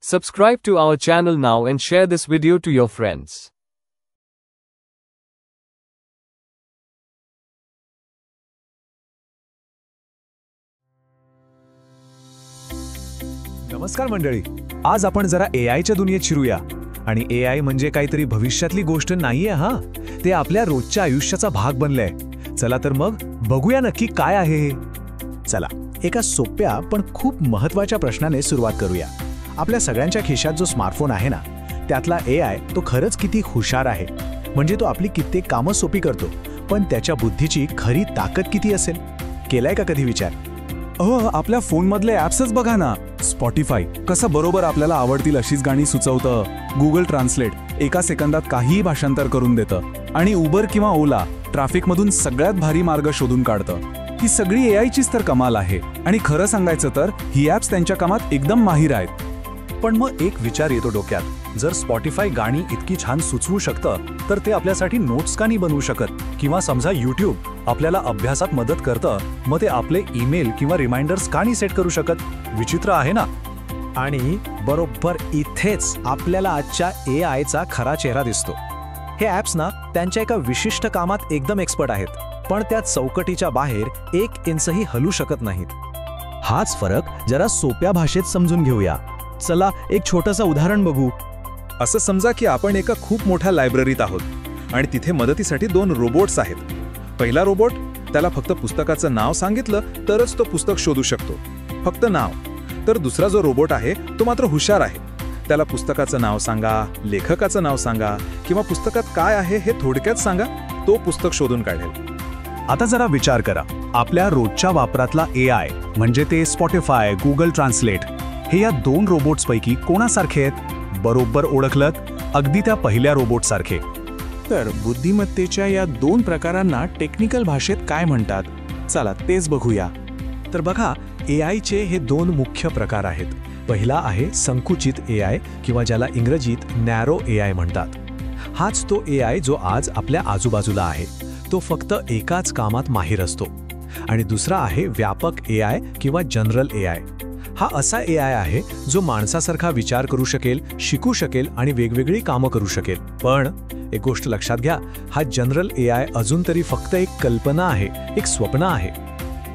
Subscribe to our channel now and share this video to your friends. नमस्कार मंडळी, आज आपण जरा एआयच्या दुनियेत शिरूया. आणि एआय म्हणजे काहीतरी भविष्यातली गोष्ट नाहीये हा, ते आपल्या रोजच्या आयुष्याचा भाग बनलंय. चला तर मग बघूया नक्की काय आहे हे. चला, एका सोप्या पण खूप महत्त्वाच्या प्रश्नाने सुरुवात करूया. आपल्या सगळ्यांच्या खिशात जो स्मार्टफोन आहे ना, त्यातला एआय तो खरंच किती हुशार आहे? म्हणजे तो आपली कित्येक कामं सोपी करतो, पण त्याच्या बुद्धीची खरी ताकद किती असेल? केलाय का कधी विचार? आपल्या फोनमधले ॲप्सच बघा ना. स्पॉटिफाय कसं बरोबर आपल्याला आवडतील अशीच गाणी सुचवतं. गुगल ट्रान्सलेट एका सेकंदात काहीही भाषांतर करून देतं. आणि उबर किंवा ओला ट्रॅफिकमधून सगळ्यात भारी मार्ग शोधून काढतं. ही सगळी एआयचीच तर कमाल आहे. आणि खरं सांगायचं तर ही ॲप्स त्यांच्या कामात एकदम माहीर आहेत. पण मग एक विचार येतो डोक्यात, जर स्पॉटिफाय गाणी इतकी छान सुचवू शकतं, तर ते आपल्यासाठी नोट्स का नाही बनवू शकत? किंवा समजा यूट्यूब आपल्याला अभ्यासात मदत करतं, मग ते आपले ईमेल किंवा रिमाइंडर्स का नाही सेट करू शकत? विचित्र आहे ना. आणि बरोबर इथेच आपल्याला आजच्या एआयचा खरा चेहरा दिसतो. हे ॲप्स ना त्यांच्या एका विशिष्ट कामात एकदम एक्सपर्ट आहेत, पण त्या चौकटीच्या बाहेर 1 इंचही हलू शकत नाहीत. हाच फरक जरा सोप्या भाषेत समजून घेऊया. चला एक छोटंसं उदाहरण बघू. असं समजा की आपण एका खूप मोठ्या लायब्ररीत आहोत आणि तिथे मदतीसाठी 2 रोबोट्स आहेत. पहिला रोबोट, त्याला फक्त पुस्तकाचं नाव सांगितलं तरच तो पुस्तक शोधू शकतो, फक्त नाव. तर दुसरा जो रोबोट आहे तो मात्र हुशार आहे. त्याला पुस्तकाचं नाव सांगा, लेखकाचं नाव सांगा किंवा पुस्तकात काय आहे हे थोडक्यात सांगा, तो पुस्तक शोधून काढेल. आता जरा विचार करा, आपल्या रोजच्या वापरातला एआय म्हणजे ते स्पॉटिफाय, गुगल ट्रान्सलेट, हे या 2 रोबोट्सपैकी कोणासारखे आहेत? बरोबर ओळखलत, अगदी त्या पहिल्या रोबोटसारखे. तर बुद्धिमत्तेच्या या 2 प्रकारांना टेक्निकल भाषेत काय म्हणतात? चला तेच बघूया. तर बघा, एआयचे हे 2 मुख्य प्रकार आहेत. पहिला आहे संकुचित एआय किंवा ज्याला इंग्रजीत नॅरो एआय म्हणतात. हाच तो एआय जो आज आपल्या आजूबाजूला आहे. तो फक्त एकाच कामात माहीर असतो. आणि दुसरा आहे व्यापक एआय किंवा जनरल एआय. हा असा एआय आहे जो माणसासारखा विचार करू शकेल, शिकू शकेल आणि वेगवेगळी कामं करू शकेल. पण एक गोष्ट लक्षात घ्या, हा जनरल एआय अजून तरी फक्त एक कल्पना आहे, एक स्वप्न आहे.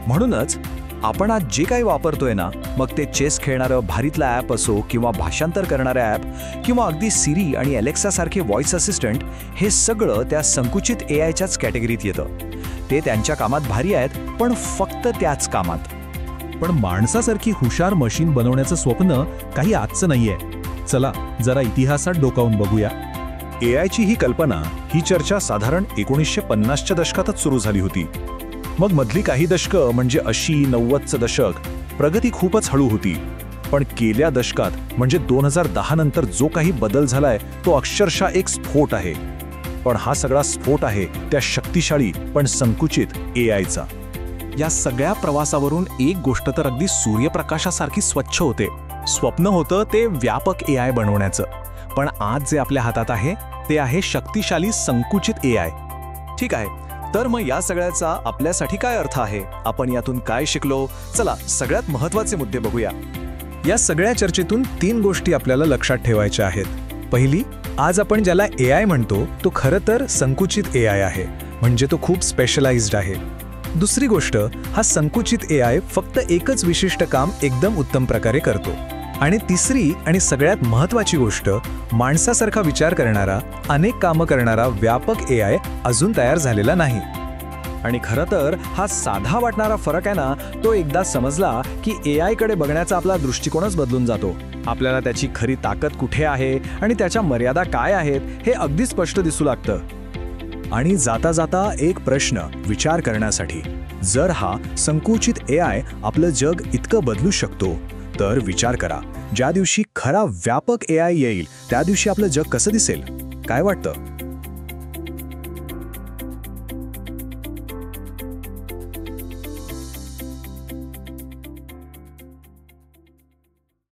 म्हणूनच आपण आज जे काही वापरतोय ना, मग ते चेस खेळणारं भारीतलं ॲप असो किंवा भाषांतर करणारं ॲप किंवा अगदी सिरी आणि अलेक्सासारखे व्हॉइस असिस्टंट, हे सगळं त्या संकुचित एआयच्याच कॅटेगरीत येतं. ते त्यांच्या कामात भारी आहेत, पण फक्त त्याच कामात. पण माणसासारखी हुशार मशीन बनवण्याचं स्वप्न काही आजचं नाहीये. चला जरा इतिहासात डोकावून बघूया. एआयची ही कल्पना, ही चर्चा साधारण 1950च्या दशकातच सुरू झाली होती. मग मधली काही दशकं म्हणजे 80-90चं दशक प्रगती खूपच हळू होती. पण गेल्या दशकात म्हणजे 2010 नंतर जो काही बदल झालाय तो अक्षरशः एक स्फोट आहे. पण हा सगळा स्फोट आहे त्या शक्तिशाली पण संकुचित एआयचा. या सगळ्या प्रवासावरून एक गोष्ट तर अगदी सूर्यप्रकाशासारखी स्वच्छ होते. स्वप्न होतं ते व्यापक एआय बनवण्याचं. पण आज जे आपल्या हातात आहे ते आहे शक्तिशाली संकुचित एआय. ठीक आहे, तर मग या सगळ्याचा आपल्यासाठी काय अर्थ आहे? आपण यातून काय शिकलो? चला सगळ्यात महत्त्वाचे मुद्दे बघूया. या सगळ्या चर्चेतून 3 गोष्टी आपल्याला लक्षात ठेवायच्या आहेत. पहिली, आज आपण ज्याला एआय म्हणतो तो खरं तर संकुचित एआय आहे, म्हणजे तो खूप स्पेशलाइज्ड आहे. दुसरी गोष्ट, हा संकुचित एआय फक्त एकच विशिष्ट काम एकदम उत्तम प्रकारे करतो. आणि तिसरी आणि सगळ्यात महत्त्वाची गोष्ट, माणसासारखा विचार करणारा, अनेक कामं करणारा व्यापक एआय अजून तयार झालेला नाही. आणि खरं तर हा साधा वाटणारा फरक आहे ना, तो एकदा समजला की एआयकडे बघण्याचा आपला दृष्टिकोनच बदलून जातो. आपल्याला त्याची खरी ताकद कुठे आहे आणि त्याच्या मर्यादा काय आहेत हे अगदी स्पष्ट दिसू लागतं. आणि जाता जाता एक प्रश्न विचार करण्यासाठी, जर हा संकुचित एआय आपलं जग इतकं बदलू शकतो, तर विचार करा, ज्या दिवशी खरा व्यापक एआय येईल त्या दिवशी आपलं जग कसं दिसेल? काय वाटतं?